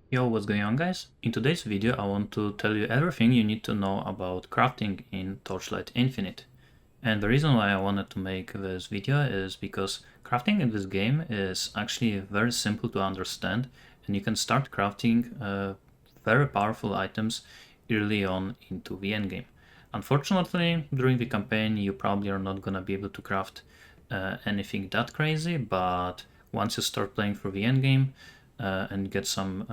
Yo, what's going on, guys? In today's video I want to tell you everything you need to know about crafting in Torchlight Infinite. And the reason why I wanted to make this video is because crafting in this game is actually very simple to understand, and you can start crafting very powerful items early on into the endgame. Unfortunately, during the campaign you probably are not gonna be able to craft anything that crazy, but once you start playing through the endgame, and get some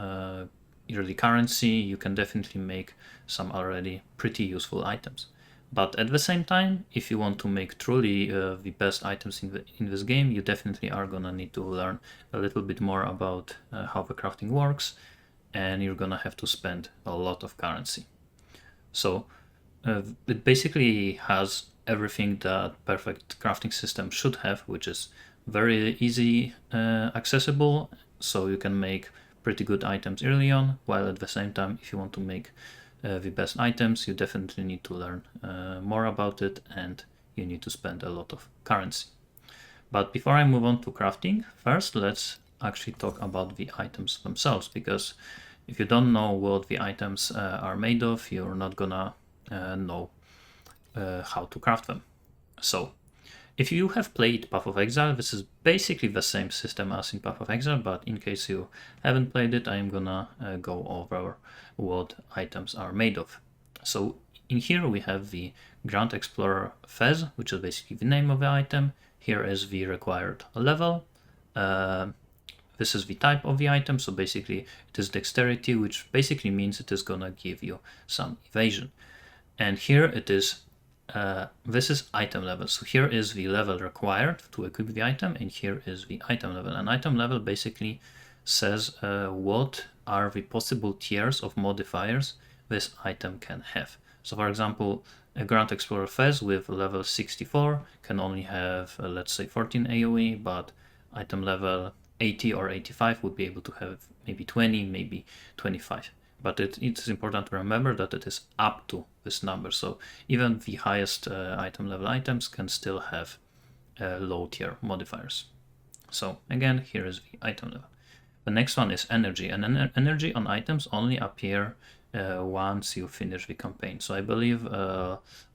early currency, you can definitely make some already pretty useful items. But at the same time, if you want to make truly the best items in this game, you definitely are gonna need to learn a little bit more about how the crafting works, and you're gonna have to spend a lot of currency. So it basically has everything that perfect crafting system should have, which is very easy accessible, so you can make pretty good items early on, while at the same time, if you want to make the best items, you definitely need to learn more about it, and you need to spend a lot of currency. But before I move on to crafting, first let's actually talk about the items themselves, because if you don't know what the items are made of, you're not gonna know how to craft them. So if you have played Path of Exile, this is basically the same system as in Path of Exile, but in case you haven't played it, I'm gonna go over what items are made of. So in here we have the Grand Explorer Fez, which is basically the name of the item. Here is the required level. This is the type of the item, so basically it is dexterity, which basically means it is gonna give you some evasion. And here it is, this is item level. So here is the level required to equip the item, and here is the item level. And item level basically says what are the possible tiers of modifiers this item can have. So for example, a Grand Explorer Fez with level 64 can only have, let's say, 14 AoE, but item level 80 or 85 would be able to have maybe 20, maybe 25. But it's important to remember that it is up to this number. So even the highest item level items can still have low tier modifiers. So again, here is the item level. The next one is energy, and energy on items only appear once you finish the campaign. So I believe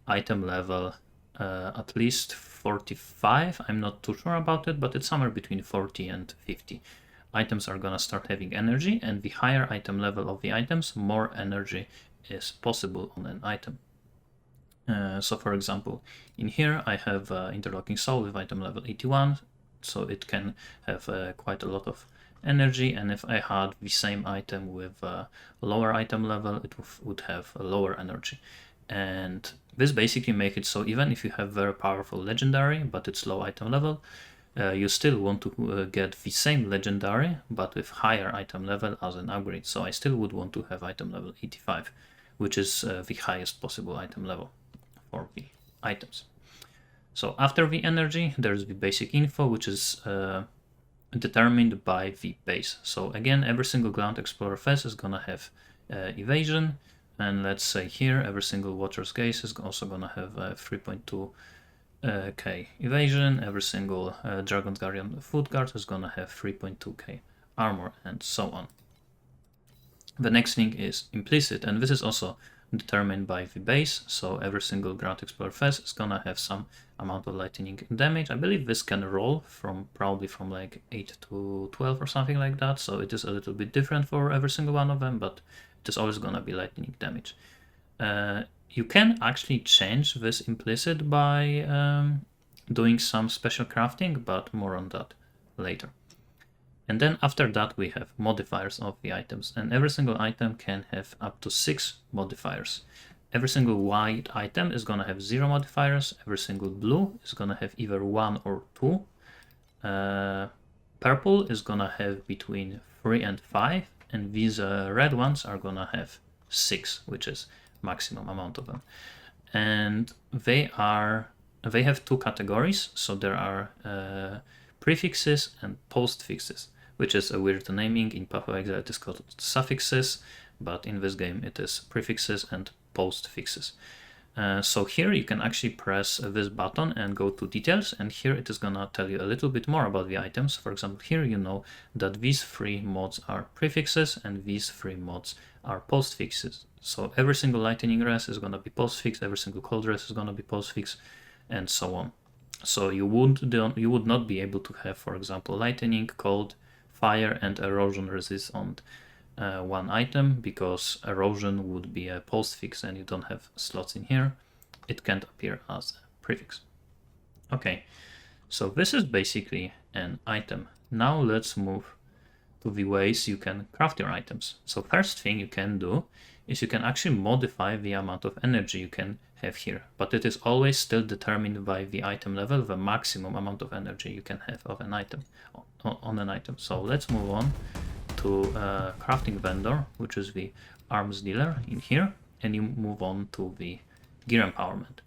item level at least 45, I'm not too sure about it, but it's somewhere between 40 and 50. Items are gonna start having energy, and the higher item level of the items, more energy is possible on an item. So for example, in here I have Interlocking Soul with item level 81, so it can have quite a lot of energy, and if I had the same item with a lower item level, it would have a lower energy. And this basically makes it so even if you have very powerful legendary, but it's low item level, you still want to get the same legendary, but with higher item level as an upgrade. So I still would want to have item level 85, which is the highest possible item level for the items. So after the energy, there's the basic info, which is determined by the base. So again, every single Grand Explorer Fez is gonna have evasion, and let's say here every single Watcher's Gaze is also gonna have 3.2 K evasion, every single Dragon's Guardian Foot Guard is gonna have 3.2k armor, and so on. The next thing is implicit, and this is also determined by the base. So every single Grand Explorer Fez is gonna have some amount of lightning damage. I believe this can roll from probably from like 8 to 12 or something like that, so it is a little bit different for every single one of them, but it is always gonna be lightning damage. You can actually change this implicit by doing some special crafting, but more on that later. And then after that we have modifiers of the items, and every single item can have up to 6 modifiers. Every single white item is gonna have 0 modifiers, every single blue is gonna have either 1 or 2. Purple is gonna have between 3 and 5, and these red ones are gonna have 6, which is maximum amount of them. And they have 2 categories, so there are prefixes and postfixes, which is a weird naming. In Path of Exile it is called suffixes, but in this game it is prefixes and postfixes. So here you can actually press this button and go to details, and here it is gonna tell you a little bit more about the items. For example, here you know that these 3 mods are prefixes and these 3 mods are postfixes. So every single lightning res is gonna be postfix, every single cold res is gonna be postfix, and so on. So you would not be able to have, for example, lightning, cold, fire, and erosion resist on one item, because erosion would be a postfix and you don't have slots in here. It can't appear as a prefix. Okay, so this is basically an item. Now let's move to the ways you can craft your items. So first thing you can do is you can actually modify the amount of energy you can have here, but it is always still determined by the item level, the maximum amount of energy you can have of an item on an item. So let's move on to crafting vendor, which is the arms dealer in here, and you move on to the gear empowerment.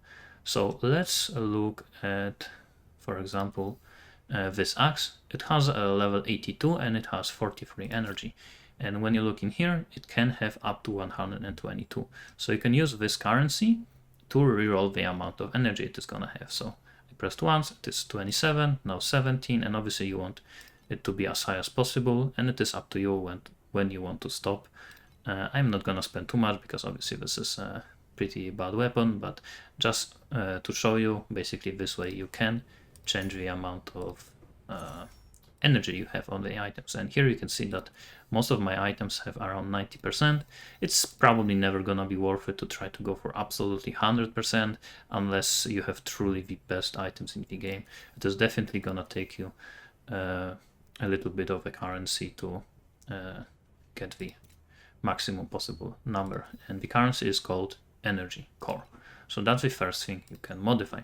So let's look at, for example, this axe. It has a level 82 and it has 43 energy. And when you look in here, it can have up to 122. So you can use this currency to reroll the amount of energy it is gonna have. So I pressed once, it is 27, now 17, and obviously you want it to be as high as possible, and it is up to you when you want to stop. I'm not gonna spend too much because obviously this is a pretty bad weapon, but just to show you, basically this way you can change the amount of energy you have on the items. And here you can see that most of my items have around 90%. It's probably never gonna be worth it to try to go for absolutely 100% unless you have truly the best items in the game. It is definitely gonna take you a little bit of a currency to get the maximum possible number, and the currency is called energy core. So that's the first thing you can modify.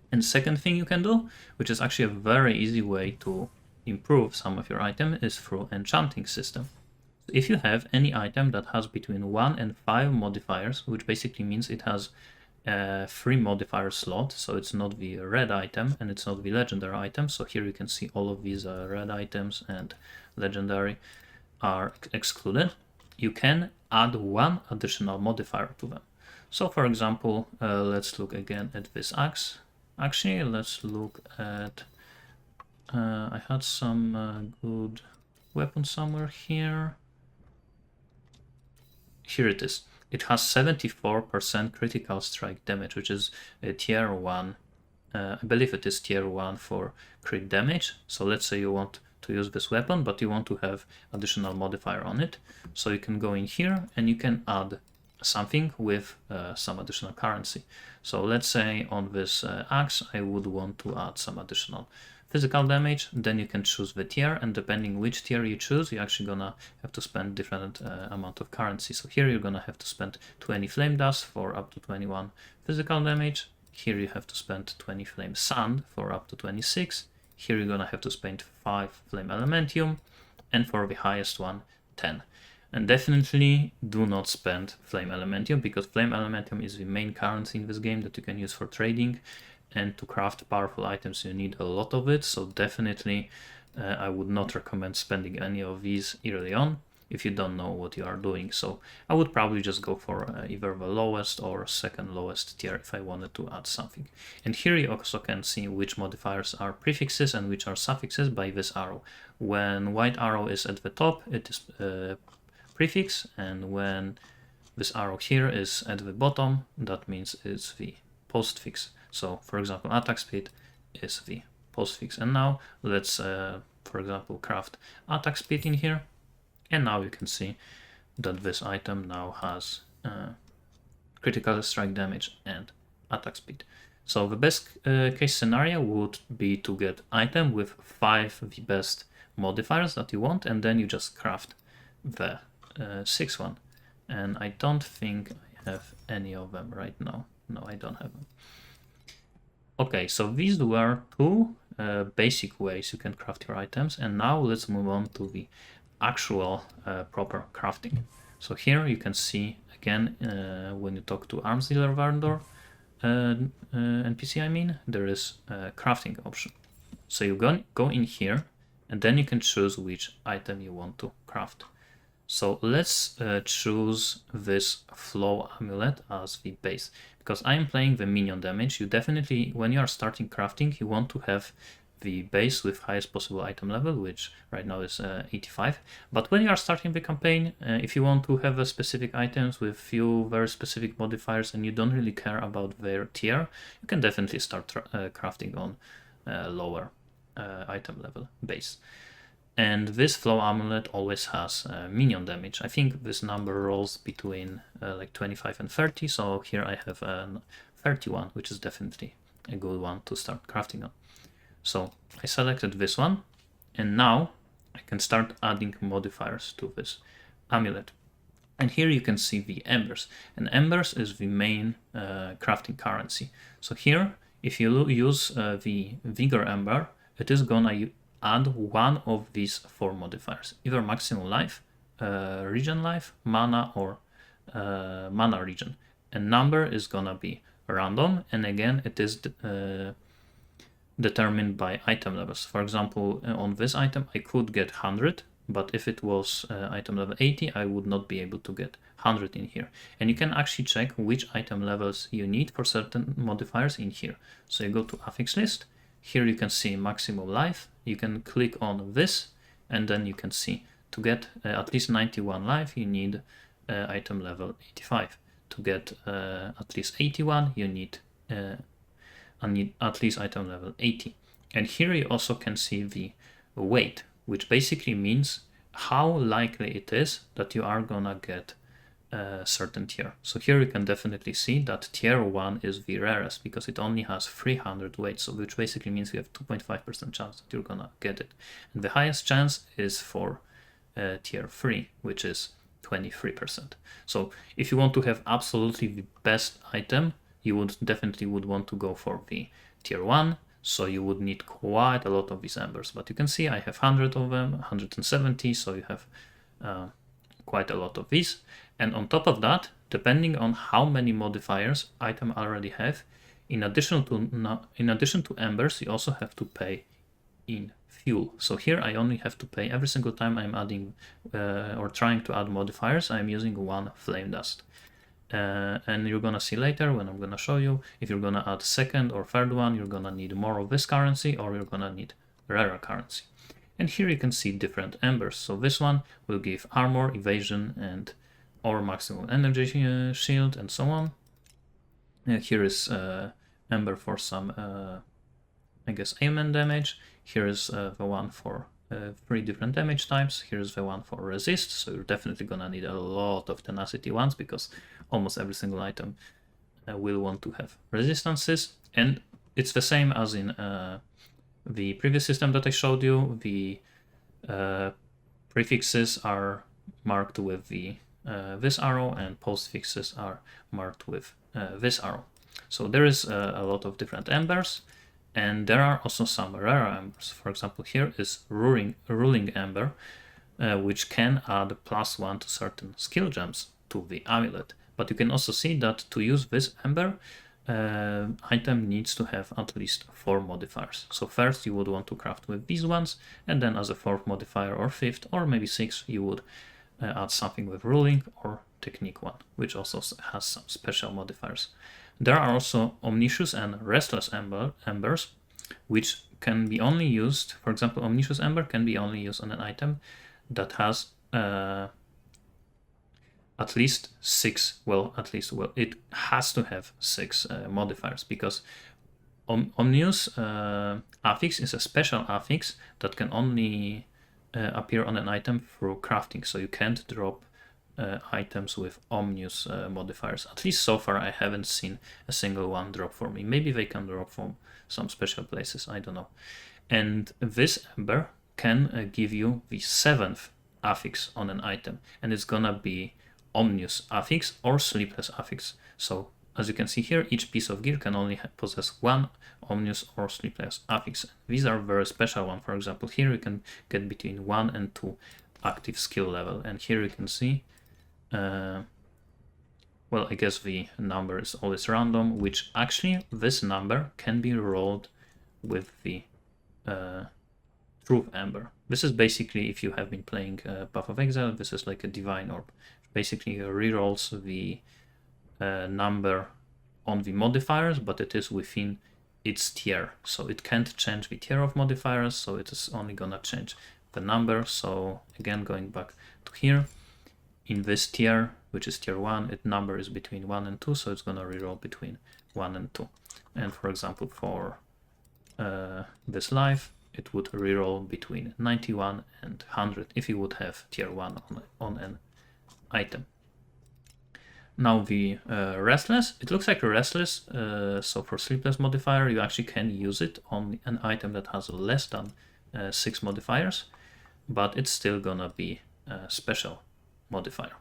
And second thing you can do, which is actually a very easy way to improve some of your item, is through enchanting system. If you have any item that has between 1 and 5 modifiers, which basically means it has 3 modifier slot, so it's not the red item and it's not the legendary item. So here you can see all of these red items and legendary are excluded. You can add 1 additional modifier to them. So for example, let's look again at this axe. Actually, let's look at, I had some good weapon somewhere here. Here it is. It has 74% critical strike damage, which is a tier 1. I believe it is tier 1 for crit damage. So let's say you want to use this weapon, but you want to have additional modifier on it. So you can go in here and you can add something with some additional currency. So let's say on this axe, I would want to add some additional physical damage. Then you can choose the tier, and depending which tier you choose, you're actually gonna have to spend different amount of currency. So here you're gonna have to spend 20 flame dust for up to 21 physical damage. Here you have to spend 20 flame sand for up to 26. Here you're gonna have to spend 5 flame elementium, and for the highest one, 10. And definitely do not spend flame elementium, because flame elementium is the main currency in this game that you can use for trading, and to craft powerful items you need a lot of it. So definitely I would not recommend spending any of these early on if you don't know what you are doing. So I would probably just go for either the lowest or second lowest tier if I wanted to add something. And here you also can see which modifiers are prefixes and which are suffixes by this arrow. When white arrow is at the top, it is prefix, and when this arrow here is at the bottom, that means it's the postfix. So for example, attack speed is the postfix. And now let's for example craft attack speed in here, and now you can see that this item now has critical strike damage and attack speed. So the best case scenario would be to get item with 5 of the best modifiers that you want, and then you just craft the 6th one. And I don't think I have any of them right now. No, I don't have them. Okay, so these were 2 basic ways you can craft your items, and now let's move on to the actual proper crafting. So here you can see again when you talk to arms dealer vendor NPC, I mean, there is a crafting option. So you go in here, and then you can choose which item you want to craft. So let's choose this flow amulet as the base, because I am playing the minion damage. You definitely, when you are starting crafting, you want to have the base with highest possible item level, which right now is 85. But when you are starting the campaign, if you want to have a specific items with few very specific modifiers and you don't really care about their tier, you can definitely start crafting on lower item level base. And this flow amulet always has minion damage. I think this number rolls between like 25 and 30, so here I have a 31, which is definitely a good one to start crafting on. So I selected this one, and now I can start adding modifiers to this amulet. And here you can see the Embers, and Embers is the main crafting currency. So here, if you use the Vigor Ember, it is gonna add one of these 4 modifiers, either maximum life, regen life, mana, or mana regen. And number is gonna be random, and again it is determined by item levels. For example, on this item I could get 100, but if it was item level 80, I would not be able to get 100 in here. And you can actually check which item levels you need for certain modifiers in here. So you go to affix list. Here you can see maximum life. You can click on this, and then you can see to get at least 91 life, you need item level 85. To get at least 81, you need at least item level 80. And here you also can see the weight, which basically means how likely it is that you are gonna get a certain tier. So here you can definitely see that tier 1 is the rarest because it only has 300 weight, so which basically means you have 2.5% chance that you're gonna get it. And the highest chance is for tier 3, which is 23%. So if you want to have absolutely the best item, you would definitely want to go for the tier 1, so you would need quite a lot of these embers. But you can see I have 100 of them, 170, so you have quite a lot of these. And on top of that, depending on how many modifiers item already have, in addition to embers, you also have to pay in fuel. So here I only have to pay every single time I'm adding or trying to add modifiers, I'm using 1 flame dust. And you're gonna see later when I'm gonna show you, if you're gonna add second or third one, you're gonna need more of this currency or you're gonna need rarer currency. And here you can see different embers. So this one will give armor, evasion, and or maximum energy shield, and so on. Here is ember for some, I guess, aimment damage. Here is the one for 3 different damage types. Here's the one for resist, so you're definitely gonna need a lot of tenacity ones because almost every single item will want to have resistances. And it's the same as in the previous system that I showed you. The prefixes are marked with the this arrow, and postfixes are marked with this arrow. So there is a lot of different embers. And there are also some rare embers. For example, here is Ruling Ember, which can add +1 to certain skill gems to the amulet. But you can also see that to use this ember, item needs to have at least 4 modifiers. So first you would want to craft with these ones, and then as a 4th modifier or 5th or maybe 6th, you would add something with Ruling or Technique 1, which also has some special modifiers. There are also Omniscious and Restless Embers, which can be only used, for example, Omniscious Ember can be only used on an item that has at least 6, it has to have 6 modifiers, because Omnious affix is a special affix that can only appear on an item through crafting, so you can't drop items with Omnious modifiers. At least so far I haven't seen a single one drop for me. Maybe they can drop from some special places, I don't know. And this ember can give you the 7th affix on an item, and it's gonna be Omnious affix or Sleepless affix. So as you can see here, each piece of gear can only possess 1 Omnious or Sleepless affix. These are very special ones. For example, here you can get between 1 and 2 active skill level, and here you can see well, I guess the number is always random, which actually this number can be rolled with the True Ember. This is basically, if you have been playing Path of Exile, this is like a Divine Orb. Basically rerolls the number on the modifiers, but it is within its tier. So it can't change the tier of modifiers, so it is only gonna change the number. So again, going back to here, in this tier, which is tier 1, its number is between 1 and 2, so it's gonna reroll between 1 and 2. And for example, for this life, it would reroll between 91 and 100 if you would have tier 1 on an item. Now the Restless, it looks like a Restless, so for Sleepless modifier you actually can use it on an item that has less than 6 modifiers, but it's still gonna be a special modifier.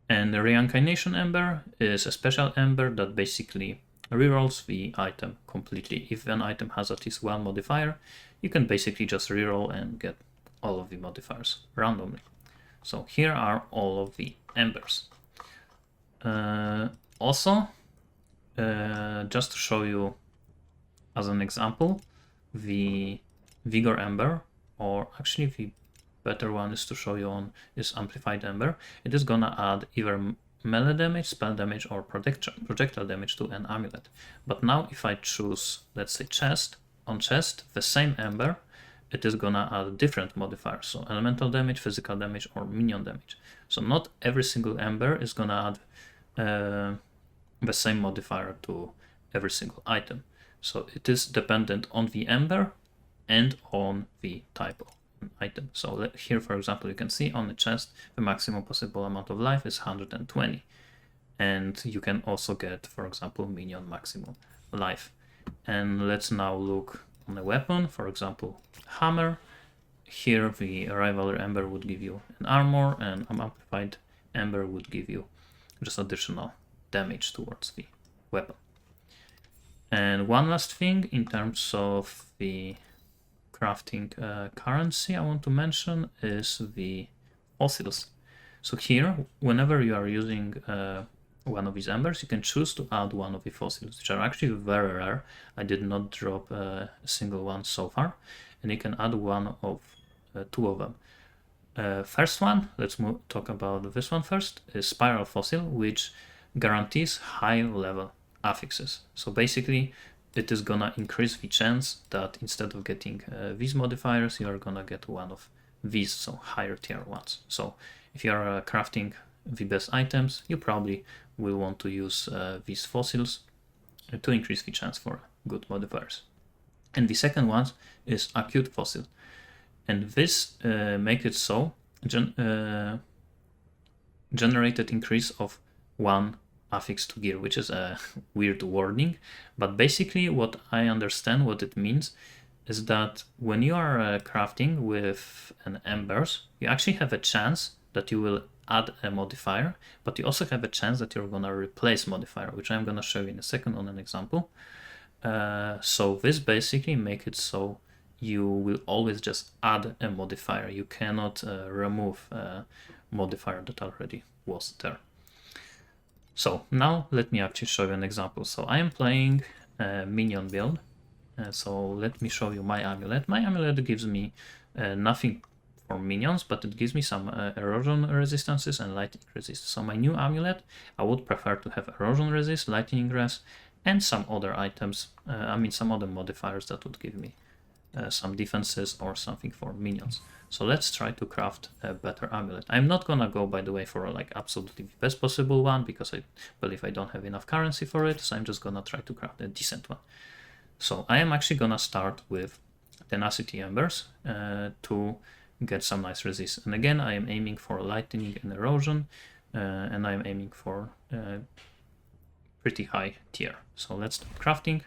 And the Reincarnation Ember is a special Ember that basically rerolls the item completely. If an item has at least 1 modifier, you can basically just reroll and get all of the modifiers randomly. So here are all of the Embers. Also, just to show you as an example, the Vigor Ember, or actually the better one is to show you on is Amplified Ember. It is gonna add either melee damage, spell damage, or projectile damage to an amulet. But now if I choose, let's say chest, on chest, the same Ember, it is gonna add different modifiers, so elemental damage, physical damage, or minion damage. So not every single Ember is gonna add the same modifier to every single item. So it is dependent on the Ember and on the type of item. So here, for example, you can see on the chest, the maximum possible amount of life is 120. And you can also get, for example, minion maximum life. And let's now look on a weapon, for example, hammer. Here the rivalry Ember would give you an armor, and an amplified Ember would give you just additional damage towards the weapon. And one last thing in terms of the crafting currency I want to mention is the fossils. So here, whenever you are using one of these Embers, you can choose to add one of the fossils, which are actually very rare. I did not drop a single one so far, and you can add one of 2 of them. First one, let's talk about this one first, is Spiral Fossil, which guarantees high level affixes. So basically, it is gonna increase the chance that instead of getting these modifiers, you are gonna get one of these, so higher tier ones. So if you are crafting the best items, you probably will want to use these fossils to increase the chance for good modifiers. And the second one is Acute Fossil. And this makes it so generated increase of 1 affix to gear, which is a weird wording, but basically what I understand what it means is that when you are crafting with an Embers, you actually have a chance that you will add a modifier, but you also have a chance that you're gonna replace modifier, which I'm gonna show you in a second on an example. So this basically makes it so you will always just add a modifier. You cannot remove a modifier that already was there. So now let me actually show you an example. So I am playing a minion build. So let me show you my amulet. My amulet gives me nothing for minions, but it gives me some erosion resistances and lightning resist. So my new amulet, I would prefer to have erosion resist, lightning res, and some other items, some other modifiers that would give me some defenses or something for minions. So let's try to craft a better amulet. I'm not gonna go, by the way, for like absolutely the best possible one, because I believe I don't have enough currency for it, so I'm just gonna try to craft a decent one. So I am actually gonna start with Tenacity Embers to get some nice resist. And again, I am aiming for lightning and erosion, and I'm aiming for pretty high tier. So let's start crafting.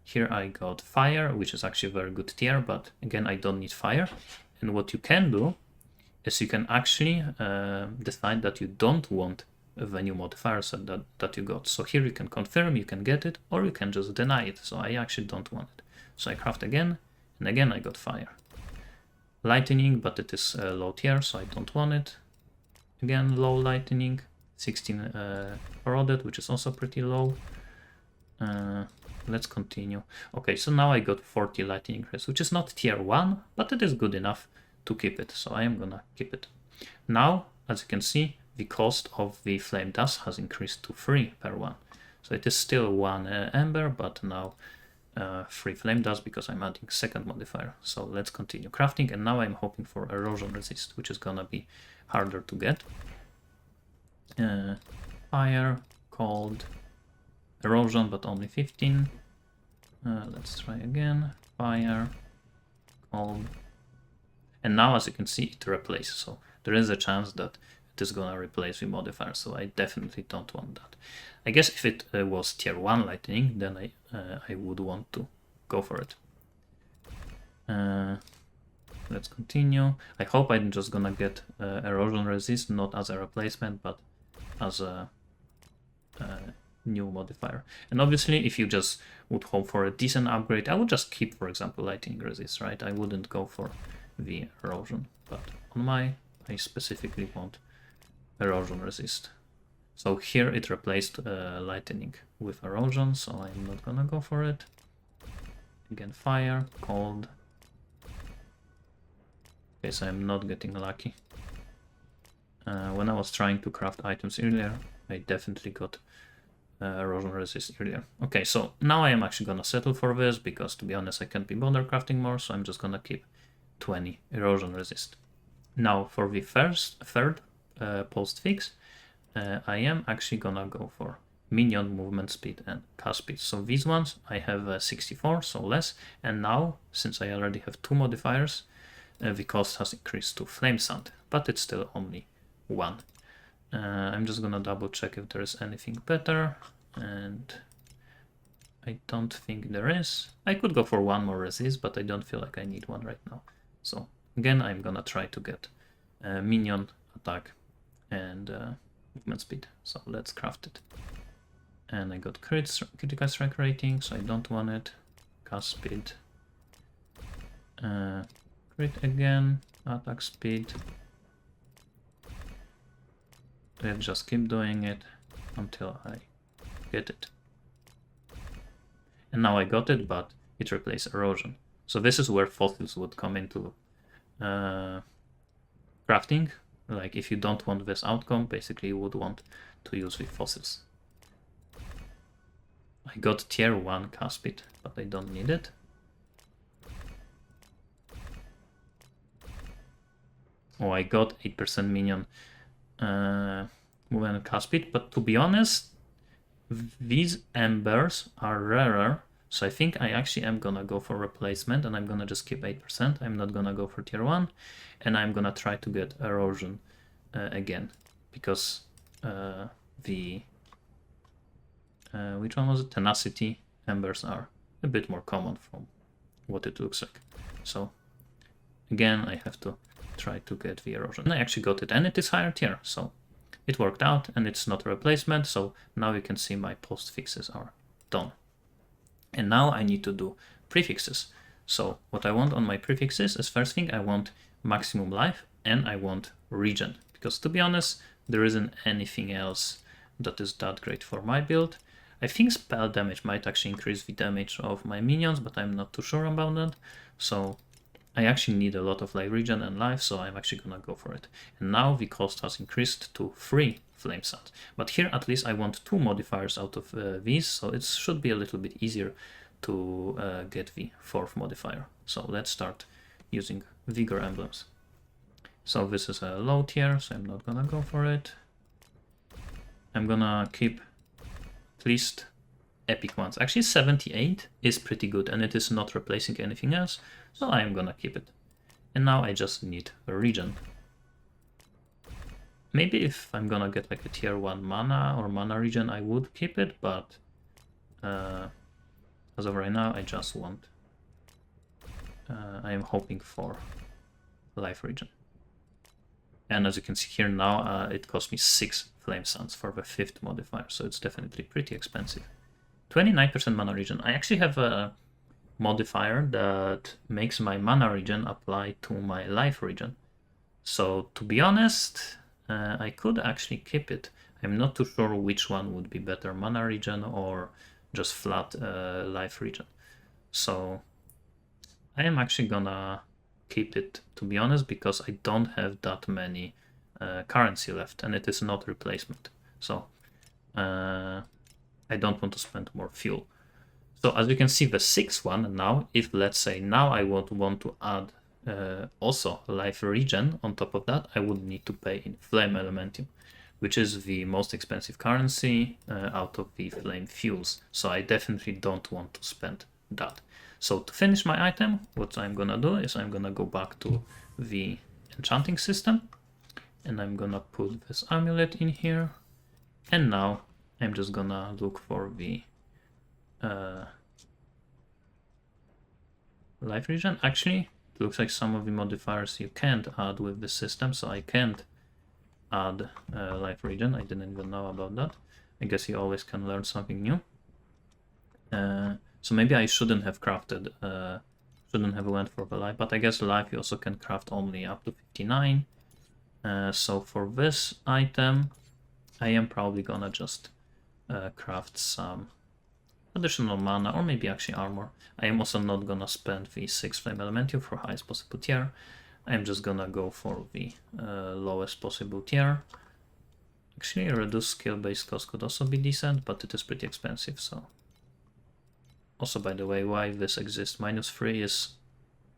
Here I got fire, which is actually a very good tier, but again, I don't need fire. And what you can do is you can actually decide that you don't want the new modifiers that you got. So here you can confirm you can get it, or you can just deny it. So I actually don't want it. So I craft again, and again I got fire. Lightning, but it is low tier, so I don't want it. Again, low lightning, 16 corroded, which is also pretty low. let's continue. Okay, so now I got 40 lightning rays, which is not tier 1, but it is good enough to keep it, so I am gonna keep it. Now, as you can see, the cost of the flame dust has increased to 3 per 1. So it is still 1 ember, but now 3 flame dust because I'm adding second modifier. So let's continue crafting, and now I'm hoping for erosion resist, which is gonna be harder to get. Fire, cold, erosion, but only 15. Let's try again. Fire, cold. And now, as you can see, it replaces. So there is a chance that it is gonna replace the modifier. So I definitely don't want that. I guess if it was tier 1 lightning, then I would want to go for it. Let's continue. I hope I'm just gonna get erosion resist, not as a replacement, but as a new modifier. And obviously, if you just would hope for a decent upgrade, I would just keep, for example, lightning resist, right? I wouldn't go for the erosion, but on my, I specifically want erosion resist. So here it replaced lightning with erosion, so I'm not gonna go for it. Again, fire, cold. Okay, so I'm not getting lucky. When I was trying to craft items earlier, I definitely got erosion resist earlier. Okay, so now I am actually gonna settle for this because, to be honest, I can't be bothered crafting more, so I'm just gonna keep 20 erosion resist. Now for the third post-fix, I am actually gonna go for minion movement speed and cast speed. So these ones I have 64, so less, and now since I already have 2 modifiers, the cost has increased to flame sand, but it's still only 1. I'm just gonna double check if there is anything better, and I don't think there is. I could go for 1 more resist, but I don't feel like I need one right now. So again, I'm gonna try to get minion attack and movement speed. So let's craft it. And I got critical strike rating, so I don't want it. Cast speed. Crit again, attack speed. Let's just keep doing it until I get it. And now I got it, but it replaced erosion. So this is where fossils would come into crafting. Like if you don't want this outcome, basically you would want to use the fossils. I got tier 1 cast speed, but I don't need it. Oh, I got 8% minion movement cast speed, but to be honest, these embers are rarer, so I think I actually am gonna go for replacement, and I'm gonna just keep 8%. I'm not gonna go for tier 1, and I'm gonna try to get erosion again, because which one was it? Tenacity embers are a bit more common from what it looks like. So again, I have to try to get the erosion. And I actually got it, and it is higher tier, so it worked out, and it's not a replacement. So now you can see my post fixes are done. And now I need to do prefixes. So what I want on my prefixes is, first thing, I want maximum life and I want regen, because to be honest, there isn't anything else that is that great for my build. I think spell damage might actually increase the damage of my minions, but I'm not too sure about that. So I actually need a lot of like regen and life, so I'm actually gonna go for it. And now the cost has increased to 3 flame sands. But here at least I want 2 modifiers out of these, so it should be a little bit easier to get the 4th modifier. So let's start using vigor emblems. So this is a low tier, so I'm not gonna go for it. I'm gonna keep at least epic ones. Actually 78 is pretty good, and it is not replacing anything else, so I'm gonna keep it. And now I just need a regen. Maybe if I'm gonna get like a tier 1 mana or mana regen, I would keep it, but as of right now, I just want I am hoping for life regen. And as you can see here now, it cost me 6 flame sands for the 5th modifier, so it's definitely pretty expensive. 29% mana regen. I actually have a modifier that makes my mana regen apply to my life regen. So to be honest, I could actually keep it. I'm not too sure which one would be better, mana regen or just flat life regen. So I am actually gonna keep it, to be honest, because I don't have that many currency left, and it is not replacement. So I don't want to spend more fuel. So as you can see, the sixth one now, if let's say now I would want to add also life regen on top of that, I would need to pay in flame elementium, which is the most expensive currency out of the flame fuels. So I definitely don't want to spend that. So to finish my item, what I'm gonna do is I'm gonna go back to the enchanting system, and I'm gonna put this amulet in here, and now I'm just gonna look for the life regen. Actually, it looks like some of the modifiers you can't add with the system, so I can't add life regen. I didn't even know about that. I guess you always can learn something new. So maybe I shouldn't have crafted, shouldn't have went for the life, but I guess life you also can craft only up to 59. So for this item, I am probably gonna just craft some additional mana, or maybe actually armor. I am also not gonna spend the 6 flame elemental for highest possible tier. I am just gonna go for the lowest possible tier. Actually, reduced skill based cost could also be decent, but it is pretty expensive. So also, by the way, why this exists, -3 is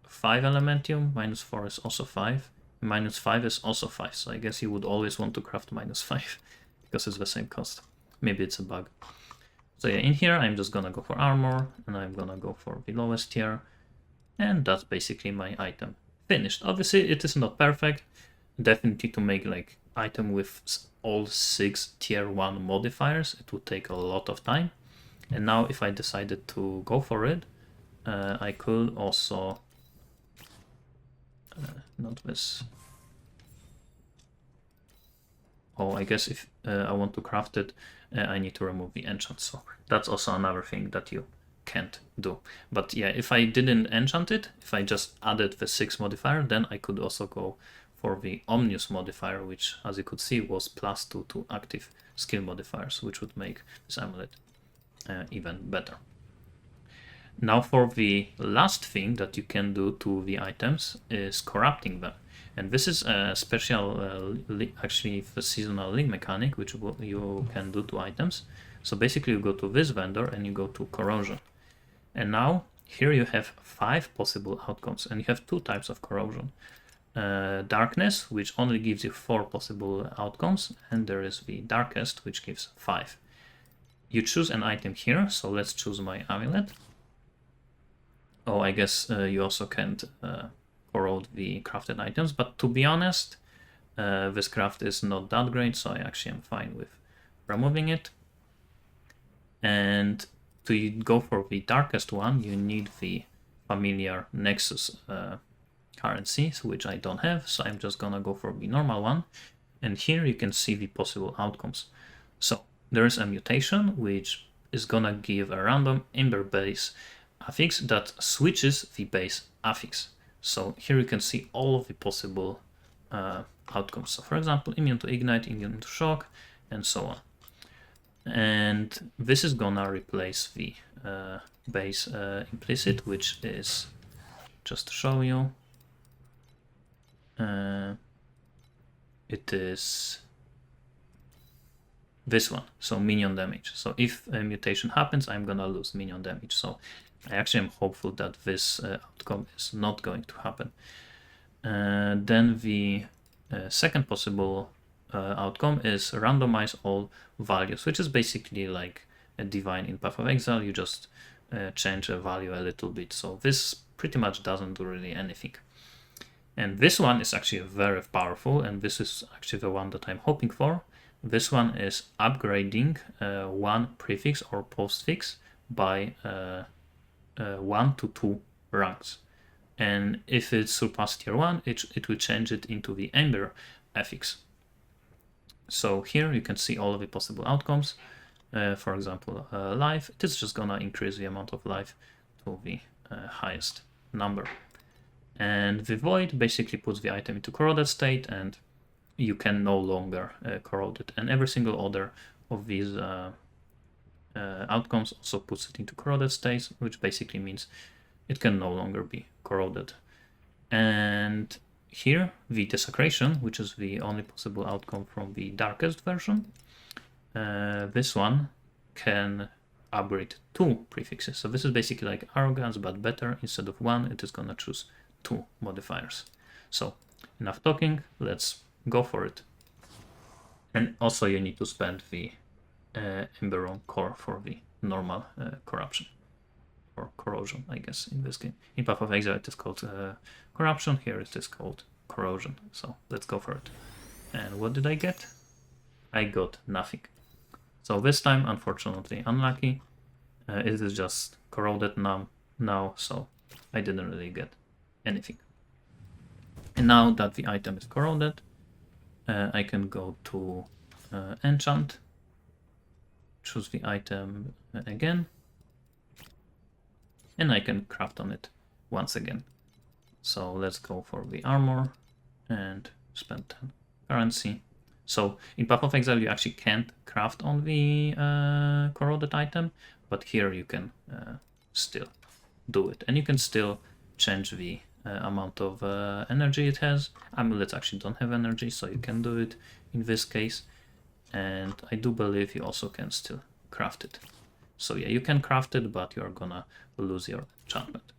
5 elementium, -4 is also 5, -5 is also 5, so I guess you would always want to craft -5 because it's the same cost. Maybe it's a bug. So yeah, in here I'm just gonna go for armor, and I'm gonna go for the lowest tier, and that's basically my item finished. Obviously it is not perfect, definitely to make like item with all 6 tier 1 modifiers it would take a lot of time. And now if I decided to go for it, I could also not this. Oh, I guess if I want to craft it, I need to remove the enchant. So that's also another thing that you can't do. But yeah, if I didn't enchant it, if I just added the 6 modifier, then I could also go for the Omnius modifier, which, as you could see, was +2 to active skill modifiers, which would make this amulet even better. Now for the last thing that you can do to the items is corrupting them. And this is a special, actually the seasonal link mechanic, which you can do to items. So basically you go to this vendor and you go to Corrosion. And now here you have 5 possible outcomes, and you have 2 types of corrosion. Darkness, which only gives you 4 possible outcomes, and there is the darkest, which gives 5. You choose an item here, so let's choose my amulet. Oh, I guess you also can't corrode the crafted items, but to be honest, this craft is not that great, so I actually am fine with removing it. And to go for the darkest one, you need the familiar Nexus currency, which I don't have, so I'm just gonna go for the normal one. And here you can see the possible outcomes. So there is a mutation, which is gonna give a random Ember base affix that switches the base affix. So here you can see all of the possible outcomes. So for example, immune to ignite, immune to shock, and so on. And this is gonna replace the base implicit, which is, just to show you, it is this one, so minion damage. So if a mutation happens, I'm gonna lose minion damage. So I actually am hopeful that this outcome is not going to happen. Then the second possible outcome is randomize all values, which is basically like a divine in Path of Exile. You just change a value a little bit. So this pretty much doesn't do really anything. And this one is actually very powerful, and this is actually the one that I'm hoping for. This one is upgrading one prefix or postfix by 1 to 2 ranks. And if it surpasses tier 1, it will change it into the Ember affix. So here you can see all of the possible outcomes. For example, life, it is just gonna increase the amount of life to the highest number. And the void basically puts the item into corroded state, and you can no longer corrode it. And every single other of these outcomes also puts it into corroded state, which basically means it can no longer be corroded. And here, the desecration, which is the only possible outcome from the darkest version, this one can upgrade 2 prefixes. So this is basically like arrogance, but better. Instead of 1, it is gonna choose 2 modifiers. So enough talking, let's go for it. And also you need to spend the Ember core for the normal corruption, or corrosion, I guess, in this game. In Path of Exile it is called corruption, here it is called corrosion. So let's go for it. And what did I get? I got nothing. So this time, unfortunately, unlucky. It is just corroded now, so I didn't really get anything. And now that the item is corroded, I can go to enchant, choose the item again, and I can craft on it once again. So let's go for the armor and spend 10 currency. So in Path of Exile you actually can't craft on the corroded item, but here you can still do it. And you can still change the amount of energy it has. Amulets actually don't have energy, so you can do it in this case. And I do believe you also can still craft it. So yeah, you can craft it, but you're gonna lose your enchantment.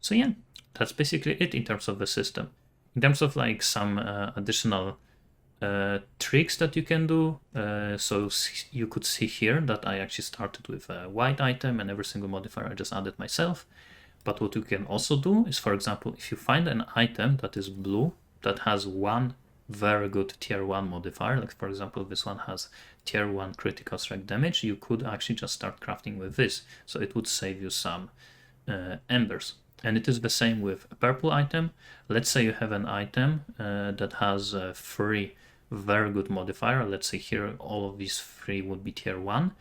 So yeah, that's basically it in terms of the system. In terms of like some additional tricks that you can do, so you could see here that I actually started with a white item and every single modifier I just added myself. But what you can also do is, for example, if you find an item that is blue that has one very good tier 1 modifier, like for example this one has tier 1 critical strike damage, you could actually just start crafting with this, so it would save you some embers. And it is the same with a purple item. Let's say you have an item that has 3 very good modifier. Let's say here all of these 3 would be tier 1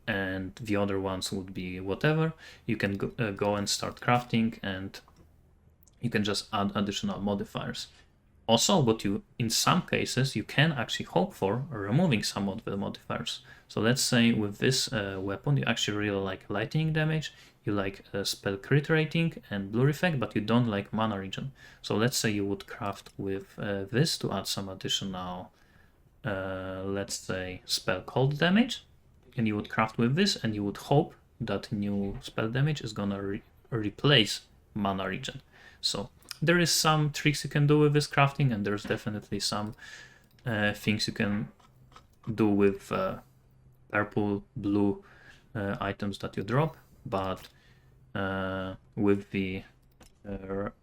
and the other ones would be whatever. You can go and start crafting, and you can just add additional modifiers. Also, what you, in some cases, you can actually hope for removing some of the modifiers. So let's say with this weapon, you actually really like lightning damage, you like spell crit rating and blur effect, but you don't like mana regen. So let's say you would craft with this to add some additional, let's say, spell cold damage, and you would craft with this, and you would hope that new spell damage is gonna replace mana regen. So there is some tricks you can do with this crafting, and there's definitely some things you can do with purple, blue items that you drop, but with the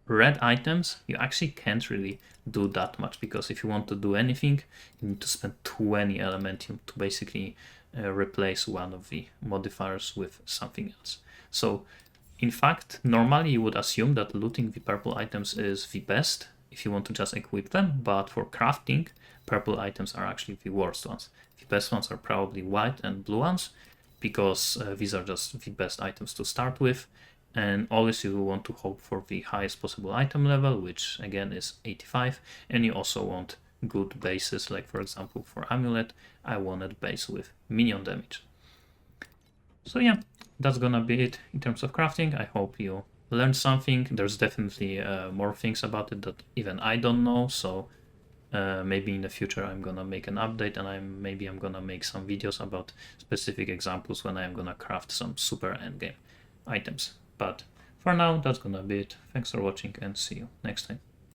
red items you actually can't really do that much, because if you want to do anything you need to spend 20 elementium to basically replace one of the modifiers with something else. So in fact, normally you would assume that looting the purple items is the best if you want to just equip them, but for crafting, purple items are actually the worst ones. The best ones are probably white and blue ones, because these are just the best items to start with, and always you want to hope for the highest possible item level, which again is 85, and you also want good bases, like for example for amulet, I wanted base with minion damage. So yeah, that's gonna be it in terms of crafting. I hope you learned something. There's definitely more things about it that even I don't know, so maybe in the future I'm gonna make an update, and maybe I'm gonna make some videos about specific examples when I'm gonna craft some super endgame items. But for now, that's gonna be it. Thanks for watching, and see you next time.